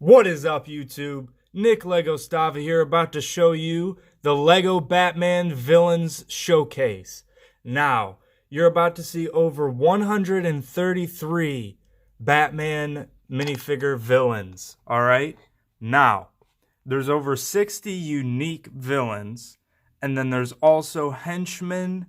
What is up, YouTube? Nick Lego Stava here, about to show you the Lego Batman Villains Showcase. Now, you're about to see over 133 Batman minifigure villains, alright? Now, there's over 60 unique villains, and then there's also henchmen,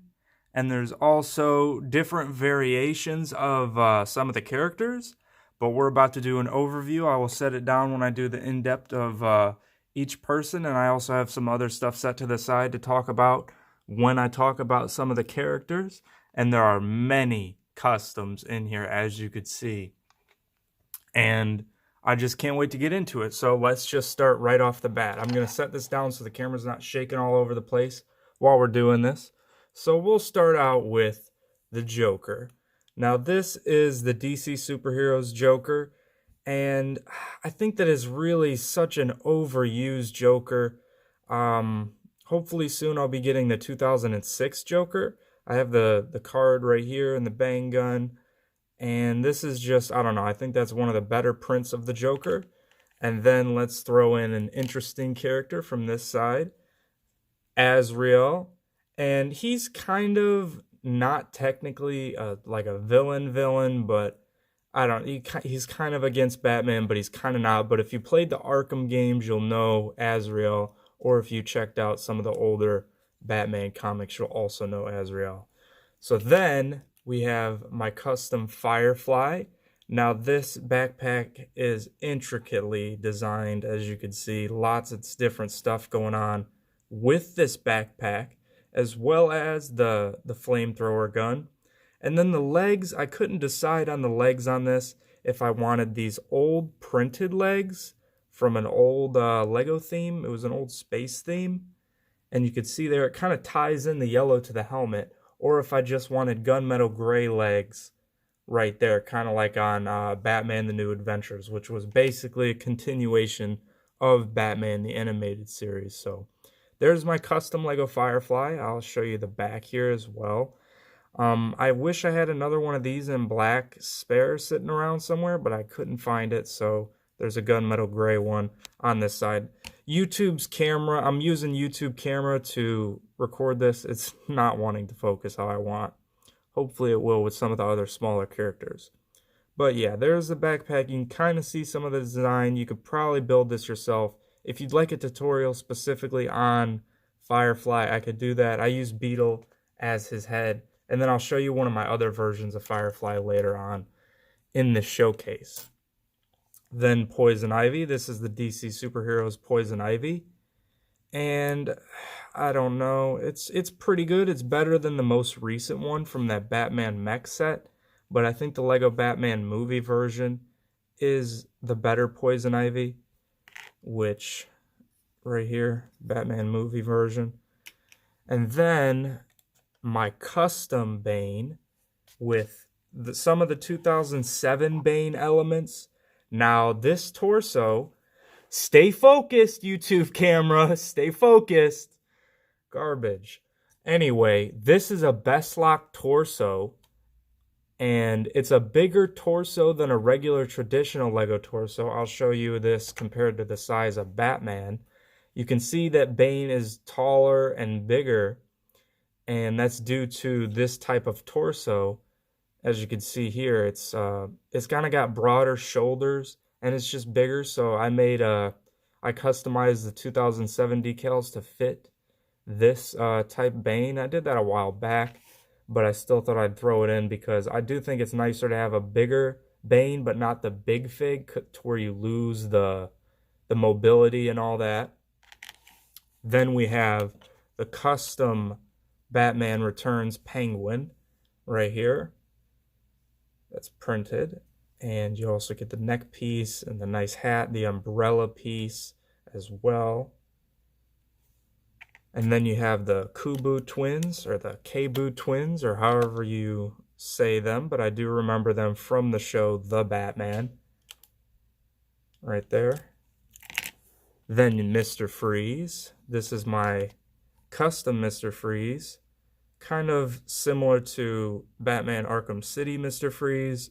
and there's also different variations of some of the characters. But we're about to do an overview. I will set it down when I do the in-depth of each person, and I also have some other stuff set to the side to talk about when I talk about some of the characters. And there are many customs in here, as you could see. And I just can't wait to get into it. So let's just start right off the bat. I'm going to set this down so the camera's not shaking all over the place while we're doing this. So we'll start out with the Joker. Now, this is the DC Superheroes Joker, and I think that is really such an overused Joker. Hopefully soon I'll be getting the 2006 Joker. I have the card right here and the bang gun, and this is just, I don't know, I think that's one of the better prints of the Joker. And then let's throw in an interesting character from this side, Azrael, and he's kind of not technically like a villain, but I don't. He's kind of against Batman, but he's kind of not. But if you played the Arkham games, you'll know Azrael, or if you checked out some of the older Batman comics, you'll also know Azrael. So then we have my custom Firefly. Now this backpack is intricately designed, as you can see, lots of different stuff going on with this backpack, as well as the flamethrower gun. And then the legs, I couldn't decide on the legs on this, if I wanted these old printed legs from an old Lego theme. It was an old space theme. And you could see there, it kind of ties in the yellow to the helmet. Or if I just wanted gunmetal gray legs right there, kind of like on Batman The New Adventures, which was basically a continuation of Batman the Animated Series. So there's my custom Lego Firefly. I'll show you the back here as well. I wish I had another one of these in black spare sitting around somewhere, but I couldn't find it, so there's a gunmetal gray one on this side. YouTube's camera, I'm using YouTube camera to record this. It's not wanting to focus how I want. Hopefully it will with some of the other smaller characters. But yeah, there's the backpack. You can kind of see some of the design. You could probably build this yourself. If you'd like a tutorial specifically on Firefly, I could do that. I use Beetle as his head, and then I'll show you one of my other versions of Firefly later on in this showcase. Then Poison Ivy. This is the DC Superheroes Poison Ivy. And I don't know, it's pretty good. It's better than the most recent one from that Batman mech set, but I think the Lego Batman movie version is the better Poison Ivy. Which, right here, Batman movie version. And then my custom Bane with some of the 2007 Bane elements. Now this torso, stay focused, YouTube camera, stay focused. Garbage. Anyway, this is a best lock torso. And it's a bigger torso than a regular traditional Lego torso. I'll show you this compared to the size of Batman. You can see that Bane is taller and bigger, and that's due to this type of torso. As you can see here, it's kind of got broader shoulders, and it's just bigger. So I customized the 2007 decals to fit this type Bane. I did that a while back, but I still thought I'd throw it in because I do think it's nicer to have a bigger Bane, but not the big fig to where you lose the mobility and all that. Then we have the custom Batman Returns Penguin right here. That's printed. And you also get the neck piece and the nice hat, the umbrella piece as well. And then you have the Kubu twins, or the Kabu twins, or however you say them. But I do remember them from the show The Batman. Right there. Then Mr. Freeze. This is my custom Mr. Freeze. Kind of similar to Batman Arkham City Mr. Freeze.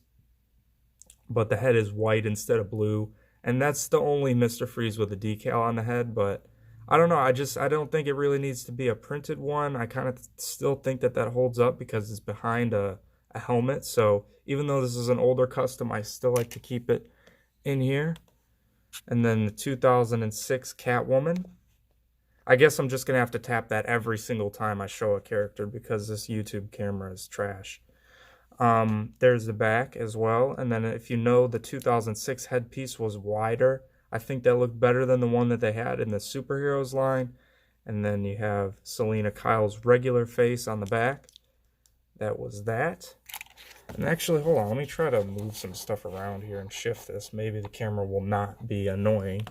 But the head is white instead of blue. And that's the only Mr. Freeze with a decal on the head, but I don't know. I don't think it really needs to be a printed one. I kind of still think that holds up because it's behind a helmet. So even though this is an older custom, I still like to keep it in here. And then the 2006 Catwoman. I guess I'm just going to have to tap that every single time I show a character because this YouTube camera is trash. There's the back as well. And then if you know, the 2006 headpiece was wider. I think that looked better than the one that they had in the superheroes line. And then you have Selena Kyle's regular face on the back. That was that. And actually, hold on, let me try to move some stuff around here and shift this. Maybe the camera will not be annoying.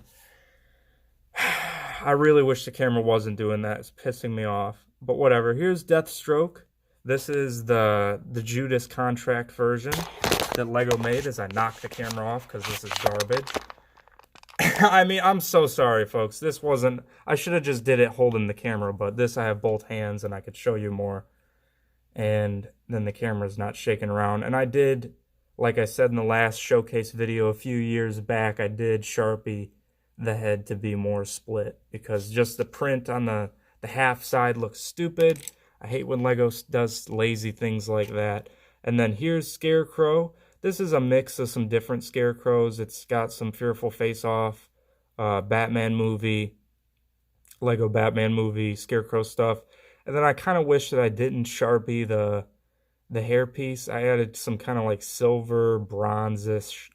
I really wish the camera wasn't doing that. It's pissing me off. But whatever. Here's Deathstroke. This is the Judas Contract version that Lego made as I knocked the camera off because this is garbage. I mean, I'm so sorry, folks. This wasn't... I should have just did it holding the camera, but this I have both hands and I could show you more. And then the camera's not shaking around. And I did, like I said in the last showcase video a few years back, I did Sharpie the head to be more split because just the print on the half side looks stupid. I hate when Lego does lazy things like that. And then here's Scarecrow. This is a mix of some different Scarecrows. It's got some Fearful Face Off, Batman movie, Lego Batman movie, Scarecrow stuff. And then I kind of wish that I didn't Sharpie the hairpiece. I added some kind of like silver, bronze-ish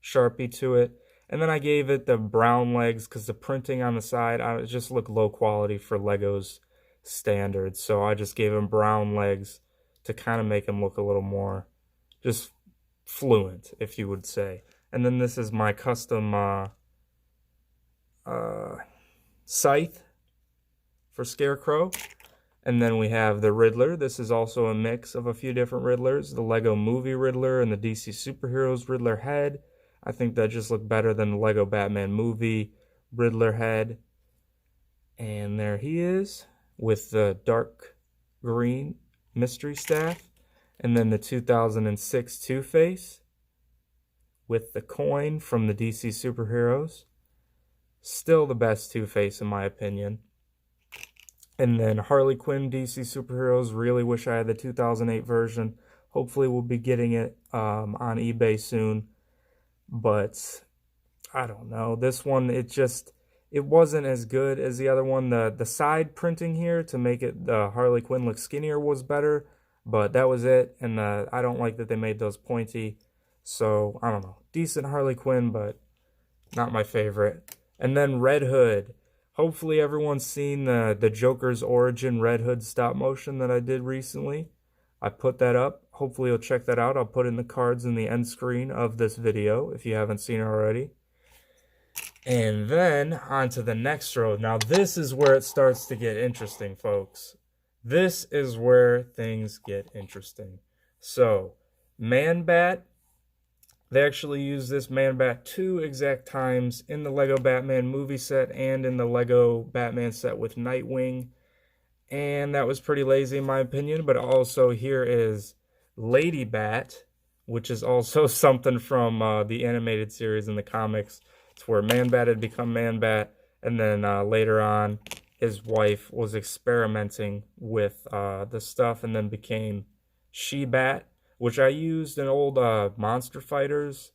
Sharpie to it. And then I gave it the brown legs because the printing on the side, it just looked low quality for Lego's standards. So I just gave him brown legs to kind of make him look a little more just fluent, if you would say. And then this is my custom scythe for Scarecrow. And then we have the Riddler. This is also a mix of a few different Riddlers. The Lego Movie Riddler and the DC Superheroes Riddler head. I think that just looked better than the Lego Batman movie Riddler head. And there he is with the dark green mystery staff. And then the 2006 Two-Face with the coin from the DC Superheroes. Still the best Two-Face in my opinion. And then Harley Quinn DC Superheroes. Really wish I had the 2008 version. Hopefully we'll be getting it on eBay soon. But I don't know. This one, it wasn't as good as the other one. The side printing here to make it the Harley Quinn look skinnier was better. But that was it. And I don't like that they made those pointy. So, I don't know. Decent Harley Quinn, but not my favorite. And then Red Hood. Hopefully everyone's seen the Joker's Origin Red Hood stop motion that I did recently. I put that up. Hopefully you'll check that out. I'll put in the cards in the end screen of this video if you haven't seen it already. And then on to the next row. Now this is where it starts to get interesting, folks. This is where things get interesting. So, Man-Bat. They actually use this Man-Bat 2 exact times in the Lego Batman movie set and in the Lego Batman set with Nightwing. And that was pretty lazy in my opinion. But also here is Lady Bat, which is also something from the animated series in the comics. It's where Man-Bat had become Man-Bat. And then later on, his wife was experimenting with the stuff and then became She-Bat, which I used an old Monster Fighters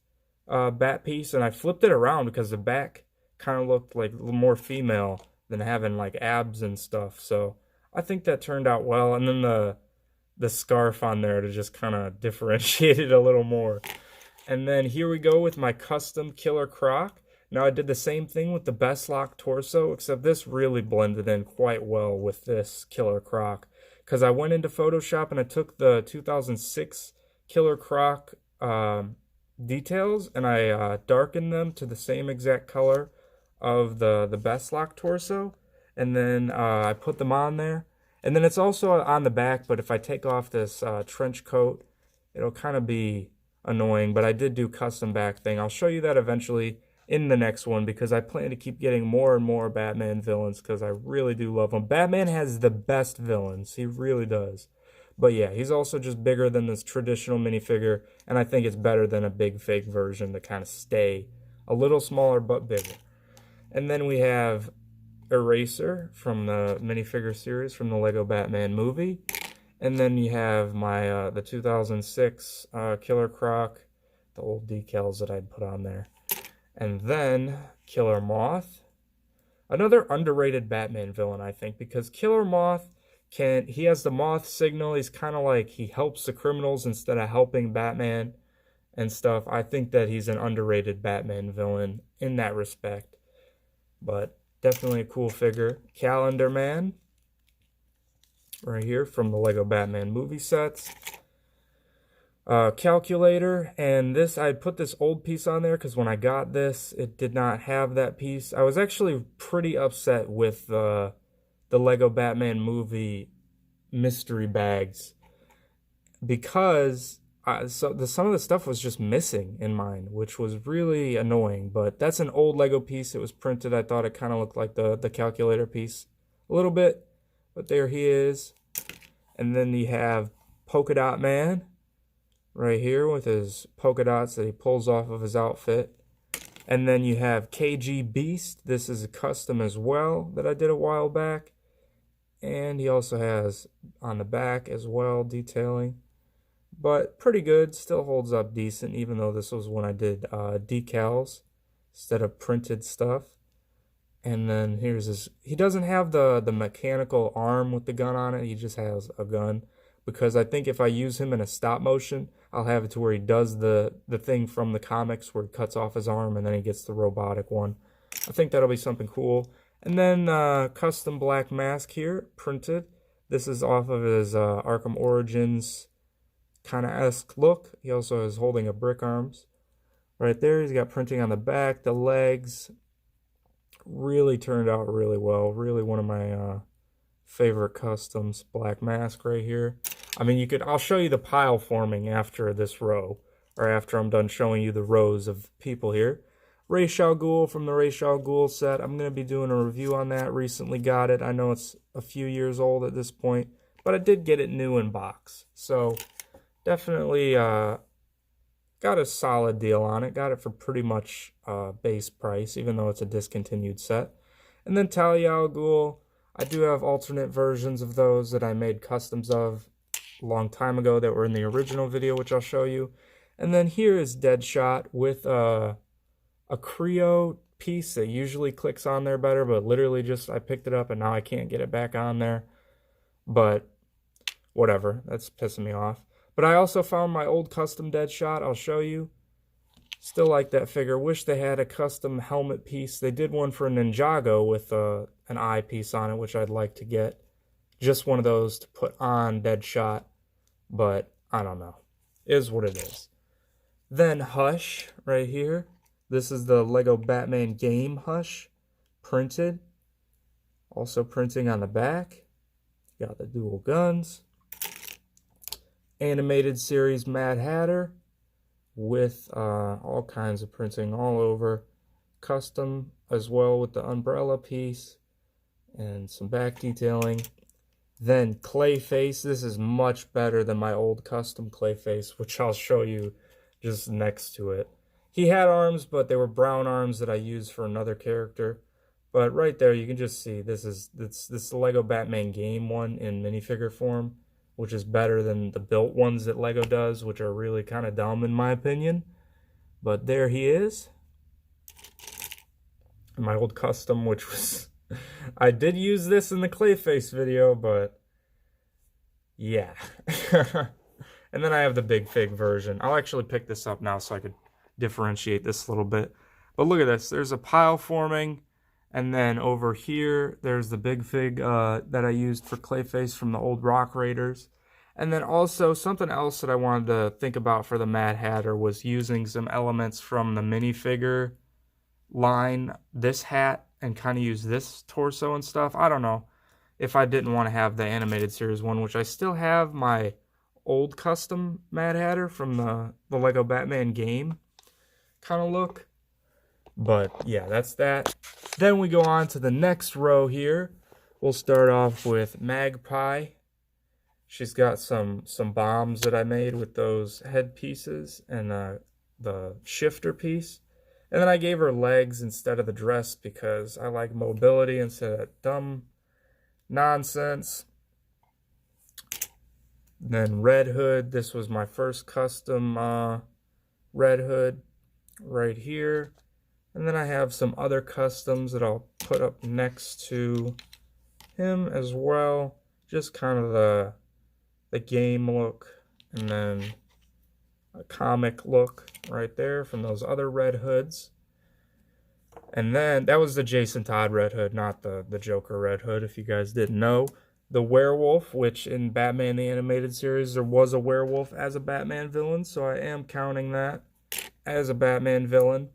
bat piece, and I flipped it around because the back kind of looked like a little more female than having like abs and stuff. So I think that turned out well. And then the scarf on there to just kind of differentiate it a little more. And then here we go with my custom Killer Croc. Now I did the same thing with the Best Lock torso, except this really blended in quite well with this Killer Croc. Because I went into Photoshop and I took the 2006 Killer Croc details and I darkened them to the same exact color of the Best Lock torso. And then I put them on there. And then it's also on the back, but if I take off this trench coat, it'll kind of be annoying. But I did do custom back thing. I'll show you that eventually in the next one because I plan to keep getting more and more Batman villains because I really do love them. Batman has the best villains. He really does. But yeah, he's also just bigger than this traditional minifigure, and I think it's better than a big fake version to kind of stay a little smaller but bigger. And then we have Eraser from the minifigure series from the Lego Batman movie. And then you have my the 2006 Killer Croc, the old decals that I'd put on there. And then Killer Moth, another underrated Batman villain, I think, because Killer Moth he has the moth signal. He's kind of like, he helps the criminals instead of helping Batman and stuff. I think that he's an underrated Batman villain in that respect. But definitely a cool figure. Calendar Man, right here from the Lego Batman movie sets. Calculator, and this, I put this old piece on there because when I got this, it did not have that piece. I was actually pretty upset with the Lego Batman movie mystery bags because some of the stuff was just missing in mine, which was really annoying. But that's an old Lego piece. It was printed. I thought it kind of looked like the calculator piece a little bit, but there he is. And then you have Polka Dot Man right here with his polka dots that he pulls off of his outfit. And then you have KG Beast. This is a custom as well that I did a while back. And he also has on the back as well detailing. But pretty good, still holds up decent, even though this was when I did decals instead of printed stuff. And then here's his, he doesn't have the mechanical arm with the gun on it, he just has a gun. Because I think if I use him in a stop motion, I'll have it to where he does the thing from the comics where he cuts off his arm and then he gets the robotic one. I think that'll be something cool. And then custom black mask here, printed. This is off of his Arkham Origins kind of esque look. He also is holding a brick arms. Right there, he's got printing on the back, the legs. Really turned out really well. Really one of my favorite customs. Black mask right here. I mean, I'll show you the pile forming after this row, or after I'm done showing you the rows of people here. Ra's al Ghul from the Ra's al Ghul set. I'm going to be doing a review on that. Recently got it. I know it's a few years old at this point, but I did get it new in box. So definitely got a solid deal on it. Got it for pretty much base price, even though it's a discontinued set. And then Talia al Ghul. I do have alternate versions of those that I made customs of a long time ago that were in the original video, which I'll show you. And then here is Deadshot with a Creo piece that usually clicks on there better, but literally just I picked it up and now I can't get it back on there. But whatever, that's pissing me off. But I also found my old custom Deadshot. I'll show you. Still like that figure. Wish they had a custom helmet piece. They did one for Ninjago with an eye piece on it, which I'd like to get. Just one of those to put on Deadshot. But I don't know. Is what it is. Then Hush right here. This is the Lego Batman game Hush. Printed. Also printing on the back. Got the dual guns. Animated series Mad Hatter. With all kinds of printing all over. Custom as well with the umbrella piece. And some back detailing. Then Clayface. This is much better than my old custom Clayface, which I'll show you just next to it. He had arms, but they were brown arms that I used for another character. But right there, you can just see this is the Lego Batman game one in minifigure form, which is better than the built ones that Lego does, which are really kind of dumb in my opinion. But there he is. My old custom, which was... I did use this in the Clayface video, but... yeah. And then I have the big fig version. I'll actually pick this up now so I could differentiate this a little bit. But look at this. There's a pile forming. And then over here, there's the big fig that I used for Clayface from the old Rock Raiders. And then also something else that I wanted to think about for the Mad Hatter was using some elements from the minifigure line, this hat, and kind of use this torso and stuff. I don't know if I didn't want to have the animated series one, which I still have my old custom Mad Hatter from the Lego Batman game kind of look. But yeah, that's that. Then we go on to the next row here. We'll start off with Magpie. She's got some bombs that I made with those head pieces and the shifter piece. And then I gave her legs instead of the dress because I like mobility instead of dumb nonsense. Then Red Hood. This was my first custom Red Hood right here. And then I have some other customs that I'll put up next to him as well. Just kind of the game look, and then a comic look right there from those other Red Hoods. And then that was the Jason Todd Red Hood, not the Joker Red Hood, if you guys didn't know. The werewolf, which in Batman the Animated Series, there was a werewolf as a Batman villain, so I am counting that as a Batman villain.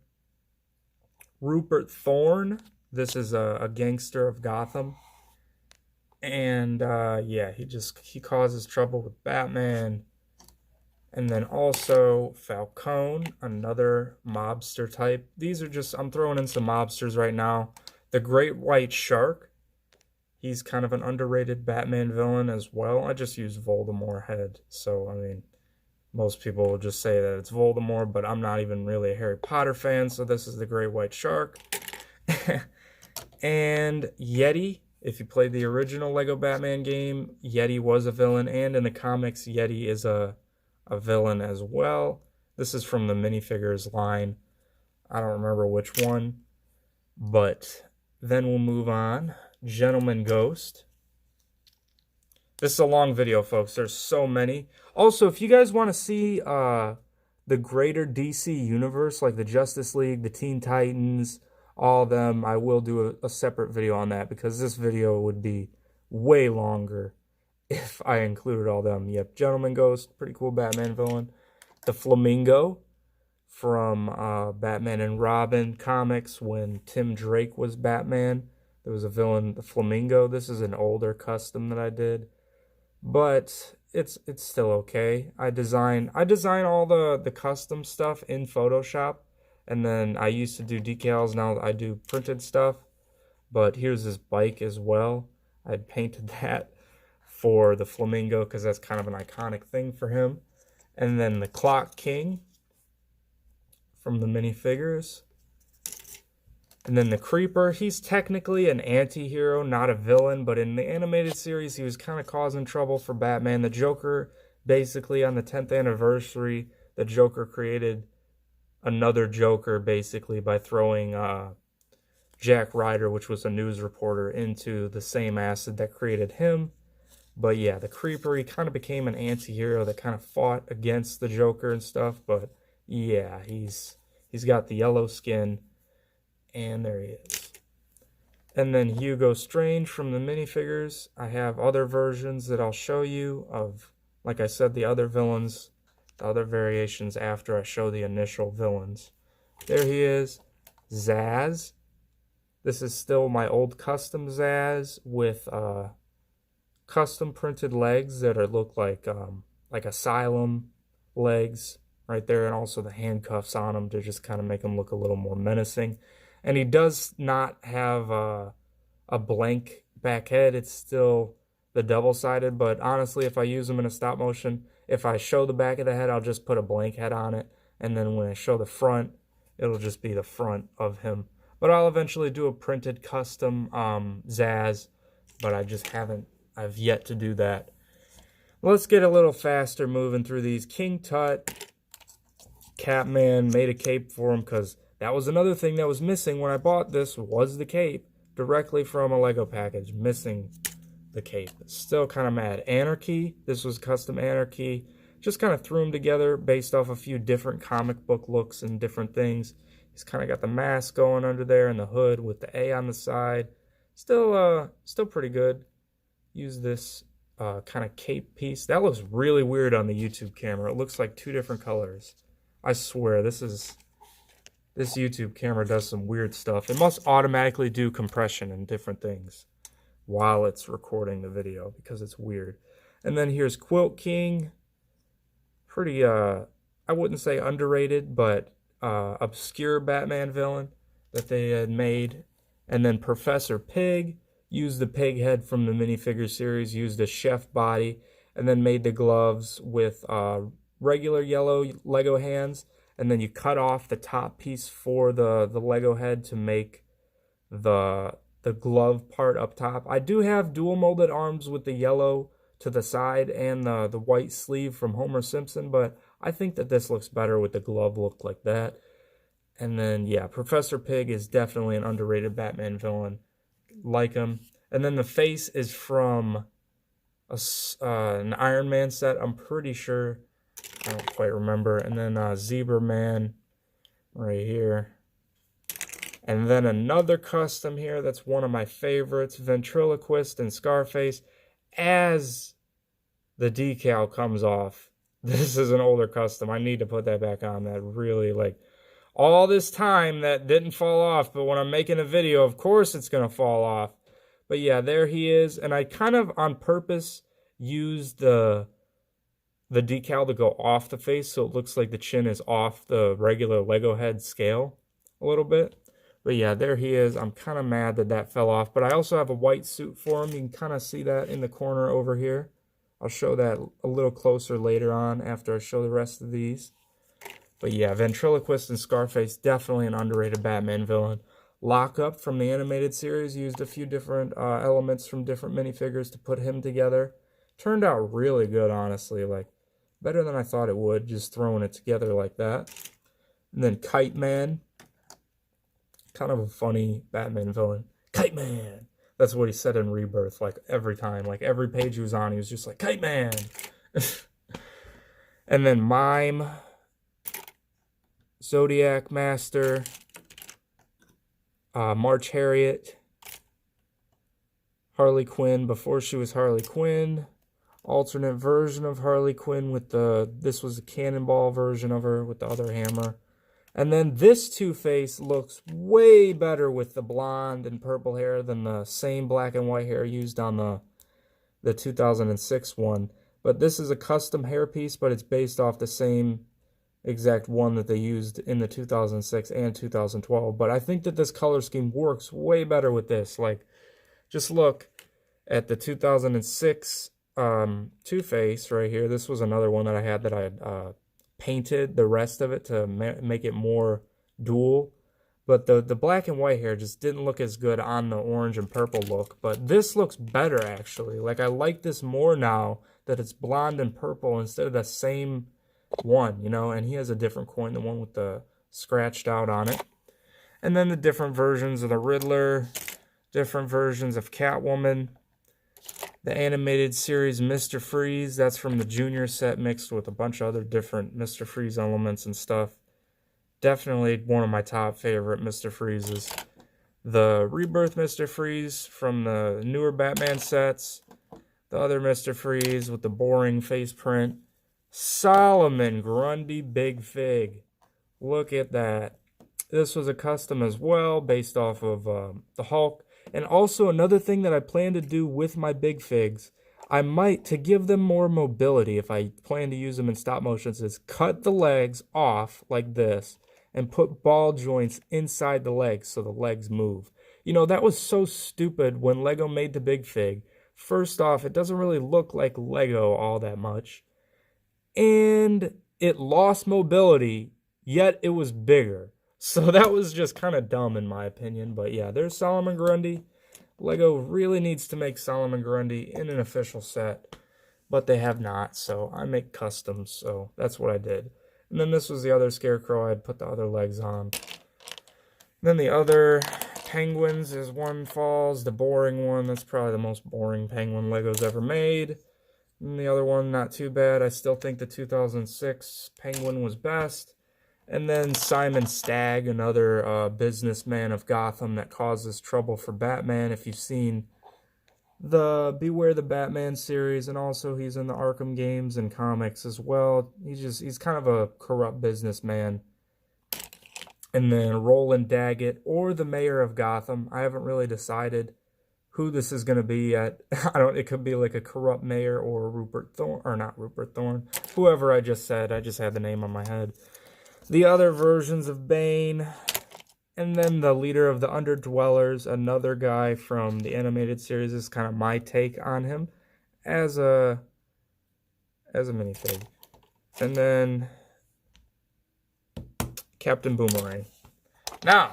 Rupert Thorne, this is a gangster of Gotham. And yeah, he causes trouble with Batman. And then also Falcone, another mobster type. These are just, I'm throwing in some mobsters right now. The Great White Shark, he's kind of an underrated Batman villain as well. I just use Voldemort head, so I mean, most people will just say that it's Voldemort, but I'm not even really a Harry Potter fan, so this is the Great White Shark. And Yeti. If you played the original Lego Batman game, Yeti was a villain, and in the comics, Yeti is a villain as well. This is from the minifigures line. I don't remember which one, but then we'll move on. Gentleman Ghost. This is a long video, folks. There's so many. Also, if you guys want to see the greater DC universe, like the Justice League, the Teen Titans, all of them, I will do a separate video on that because this video would be way longer if I included all them. Yep, Gentleman Ghost, pretty cool Batman villain. The Flamingo from Batman and Robin comics when Tim Drake was Batman. There was a villain, the Flamingo. This is an older custom that I did, but it's still okay. I design all the custom stuff in Photoshop. And then I used to do decals, now I do printed stuff. But here's this bike as well. I painted that for the Flamingo because that's kind of an iconic thing for him. And then the Clock King from the minifigures. And then the Creeper, he's technically an anti-hero, not a villain. But in the animated series, he was kind of causing trouble for Batman. The Joker, basically on the 10th anniversary, the Joker created another Joker basically by throwing Jack Ryder, which was a news reporter, into the same acid that created him. But yeah, the Creeper, he kind of became an anti-hero that kind of fought against the Joker and stuff. But yeah, he's got the yellow skin, and there he is. And then Hugo Strange from the minifigures. I have other versions that I'll show you of, like I said, the other villains, the other variations after I show the initial villains. There he is, Zaz. This is still my old custom Zaz with custom printed legs that look like Asylum legs right there, and also the handcuffs on him to just kind of make him look a little more menacing. And he does not have a blank back head. It's still the double-sided, but honestly, if I use him in a stop motion, if I show the back of the head, I'll just put a blank head on it, and then when I show the front, it'll just be the front of him. But I'll eventually do a printed custom Zaz, but I've yet to do that. Let's get a little faster moving through these. King Tut, Catman, made a cape for him because that was another thing that was missing when I bought this, was the cape, directly from a Lego package, missing the cape. Still kind of mad. Anarchy, this was custom Anarchy. Just kind of threw them together based off a few different comic book looks and different things. He's kind of got the mask going under there and the hood with the A on the side. Still pretty good. Use this kind of cape piece. That looks really weird on the YouTube camera. It looks like two different colors. I swear, this YouTube camera does some weird stuff. It must automatically do compression and different things while it's recording the video because it's weird. And then here's Quilt King. Pretty, I wouldn't say underrated, but obscure Batman villain that they had made. And then Professor Pyg, used the pig head from the minifigure series, used a chef body, and then made the gloves with regular yellow Lego hands, and then you cut off the top piece for the Lego head to make the glove part up top. I do have dual molded arms with the yellow to the side and the white sleeve from Homer Simpson, but I think that this looks better with the glove look like that. And then, yeah, Professor Pyg is definitely an underrated Batman villain. Like him. And then the face is from an Iron Man set, I'm pretty sure. I don't quite remember. And then Zebra Man right here. And then another custom here that's one of my favorites, Ventriloquist and Scarface. As the decal comes off, this is an older custom. I need to put that back on. That really, like, all this time that didn't fall off, but when I'm making a video, of course it's going to fall off. But yeah, there he is. And I kind of on purpose used the decal to go off the face so it looks like the chin is off the regular Lego head scale a little bit. But yeah, there he is. I'm kind of mad that that fell off. But I also have a white suit for him. You can kind of see that in the corner over here. I'll show that a little closer later on after I show the rest of these. But yeah, Ventriloquist and Scarface, definitely an underrated Batman villain. Lockup from the animated series used a few different elements from different minifigures to put him together. Turned out really good, honestly. Like, better than I thought it would, just throwing it together like that. And then Kite Man. Kind of a funny Batman villain. Kite Man! That's what he said in Rebirth, like, every time. Like, every page he was on, he was just like, Kite Man! And then Mime. Zodiac Master. March Harriet. Harley Quinn before she was Harley Quinn. Alternate version of Harley Quinn with this was a cannonball version of her with the other hammer. And then this Two-Face looks way better with the blonde and purple hair than the same black and white hair used on the 2006 one. But this is a custom hairpiece, but it's based off the same exact one that they used in the 2006 and 2012. But I think that this color scheme works way better with this. Like, just look at the 2006 Two-Face right here. This was another one that I had painted the rest of it to make it more dual. But the black and white hair just didn't look as good on the orange and purple look. But this looks better, actually. Like, I like this more now that it's blonde and purple instead of the same one, you know, and he has a different coin, the one with the scratched out on it. And then the different versions of the Riddler, different versions of Catwoman, the animated series Mr. Freeze, that's from the Junior set mixed with a bunch of other different Mr. Freeze elements and stuff. Definitely one of my top favorite Mr. Freezes. The Rebirth Mr. Freeze from the newer Batman sets, the other Mr. Freeze with the boring face print. Solomon Grundy Big Fig. Look at that. This was a custom as well, based off of the Hulk. And also another thing that I plan to do with my Big Figs, I might, to give them more mobility, if I plan to use them in stop motions, is cut the legs off like this and put ball joints inside the legs so the legs move. You know, that was so stupid when Lego made the Big Fig. First off, it doesn't really look like Lego all that much. And it lost mobility, yet it was bigger. So that was just kind of dumb in my opinion. But yeah, there's Solomon Grundy. Lego really needs to make Solomon Grundy in an official set, but they have not. So I make customs, so that's what I did. And then this was the other Scarecrow. I'd put the other legs on. Then the other penguins is one falls, the boring one. That's probably the most boring penguin Lego's ever made. And the other one, not too bad. I still think the 2006 Penguin was best. And then Simon Stagg, another businessman of Gotham that causes trouble for Batman. If you've seen the Beware the Batman series, and also he's in the Arkham games and comics as well. He's kind of a corrupt businessman. And then Roland Daggett, or the mayor of Gotham. I haven't really decided who this is going to be yet. It could be like a corrupt mayor or Rupert Thorne, or not Rupert Thorne, whoever I just said. I just had the name on my head. The other versions of Bane, and then the leader of the Underdwellers, another guy from the animated series. Is kind of my take on him as a as a minifig. And then Captain Boomerang. Now,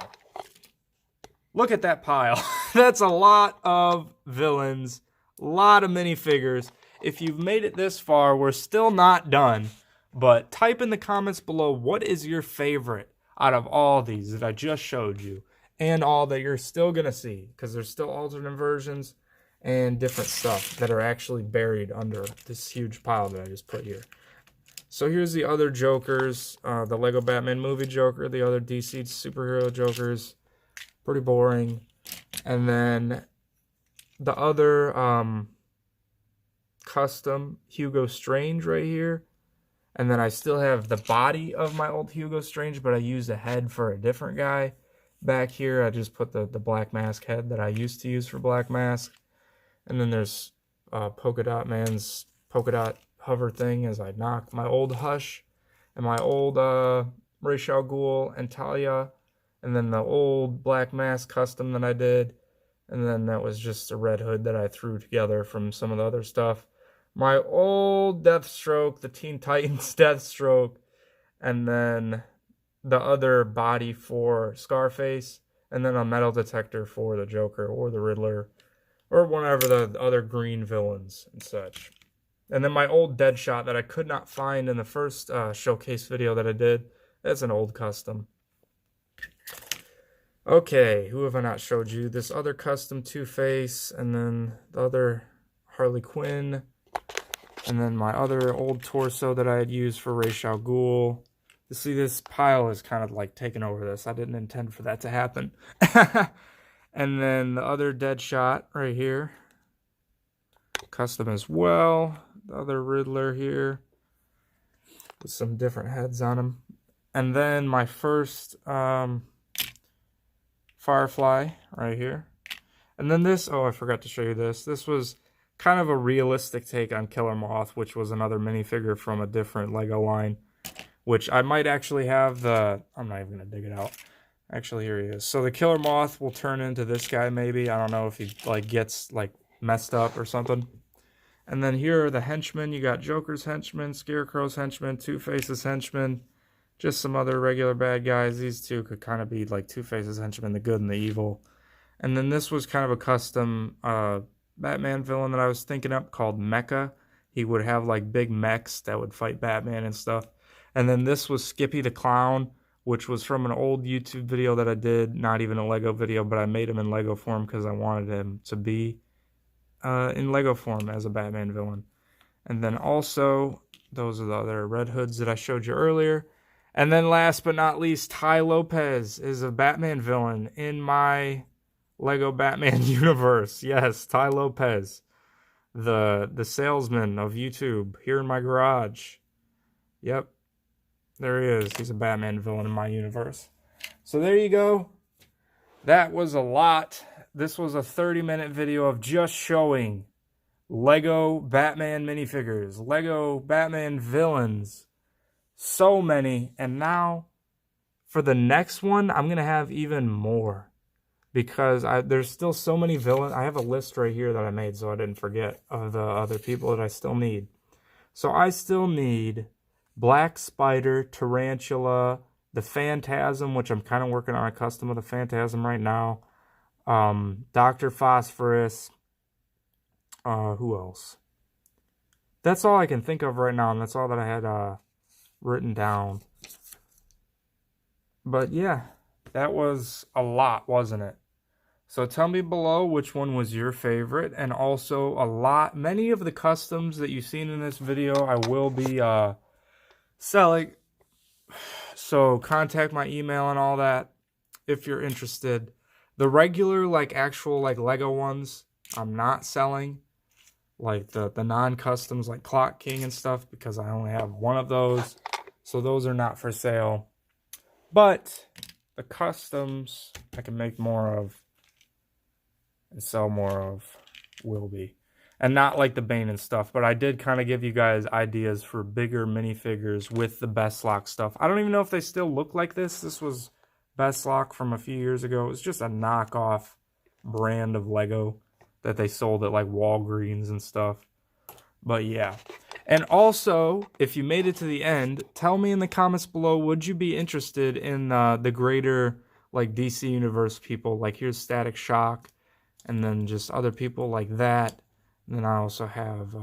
look at that pile. That's a lot of villains, a lot of minifigures. If you've made it this far, we're still not done. But type in the comments below, what is your favorite out of all these that I just showed you? And all that you're still going to see. Because there's still alternate versions and different stuff that are actually buried under this huge pile that I just put here. So here's the other Jokers. The Lego Batman movie Joker. The other DC superhero Jokers. Pretty boring. And then the other custom Hugo Strange right here. And then I still have the body of my old Hugo Strange, but I used a head for a different guy. Back here, I just put the Black Mask head that I used to use for Black Mask. And then there's Polka Dot Man's polka dot hover thing as I knock my old Hush and my old Ra's al Ghul and Talia. And then the old Black Mask custom that I did. And then that was just a Red Hood that I threw together from some of the other stuff. My old Deathstroke, the Teen Titans Deathstroke. And then the other body for Scarface. And then a metal detector for the Joker or the Riddler. Or whatever the other green villains and such. And then my old Deadshot that I could not find in the first showcase video that I did. That's an old custom. Okay, who have I not showed you? This other custom Two-Face, and then the other Harley Quinn, and then my other old torso that I had used for Ra's al Ghul. You see, this pile is kind of like taking over this. I didn't intend for that to happen. And then the other Deadshot right here. Custom as well. The other Riddler here. With some different heads on him. And then my first Firefly right here. And then this, oh, I forgot to show you this. This was kind of a realistic take on Killer Moth, which was another minifigure from a different Lego line. Which I might actually have the, I'm not even going to dig it out. Actually, here he is. So the Killer Moth will turn into this guy maybe. I don't know if he like gets like messed up or something. And then here are the henchmen. You got Joker's henchmen, Scarecrow's henchmen, Two-Face's henchmen. Just some other regular bad guys. These two could kind of be like Two-Face's henchmen, the good and the evil. And then this was kind of a custom Batman villain that I was thinking up called Mecha. He would have like big mechs that would fight Batman and stuff. And then this was Skippy the Clown, which was from an old YouTube video that I did. Not even a Lego video, but I made him in Lego form because I wanted him to be in Lego form as a Batman villain. And then also, those are the other Red Hoods that I showed you earlier. And then last but not least, Ty Lopez is a Batman villain in my Lego Batman universe. Yes, Ty Lopez, the salesman of YouTube here in my garage. Yep, there he is. He's a Batman villain in my universe. So there you go. That was a lot. This was a 30-minute video of just showing Lego Batman minifigures, Lego Batman villains. So many. And now, for the next one, I'm going to have even more. Because there's still so many villains. I have a list right here that I made so I didn't forget of the other people that I still need. So I still need Black Spider, Tarantula, the Phantasm, which I'm kind of working on a custom of the Phantasm right now. Dr. Phosphorus. Who else? That's all I can think of right now, and that's all that I had written down. But yeah, that was a lot, wasn't it? So tell me below which one was your favorite, and also many of the customs that you've seen in this video I will be selling. So contact my email and all that if you're interested. The regular actual Lego ones I'm not selling. Like the non-customs like Clock King and stuff, because I only have one of those. So those are not for sale. But the customs I can make more of and sell more of will be. And not like the Bane and stuff, but I did kind of give you guys ideas for bigger minifigures with the Best Lock stuff. I don't even know if they still look like this. This was Best Lock from a few years ago. It was just a knockoff brand of Lego that they sold at like Walgreens and stuff. But yeah. And also, if you made it to the end, tell me in the comments below, would you be interested in the greater like DC Universe people? Like here's Static Shock, and then just other people like that. And then I also have,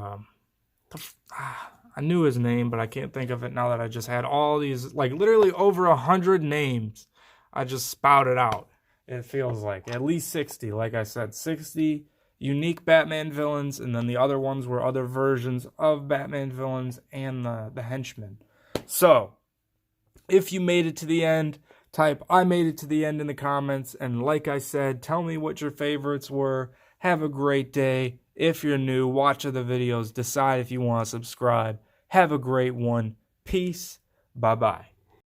I knew his name, but I can't think of it now that I just had all these, like literally over 100 names I just spouted out. It feels like at least 60, like I said, 60 unique Batman villains, and then the other ones were other versions of Batman villains and the henchmen. So, if you made it to the end, type I made it to the end in the comments, and like I said, tell me what your favorites were. Have a great day. If you're new, watch other videos, decide if you want to subscribe. Have a great one. Peace. Bye-bye.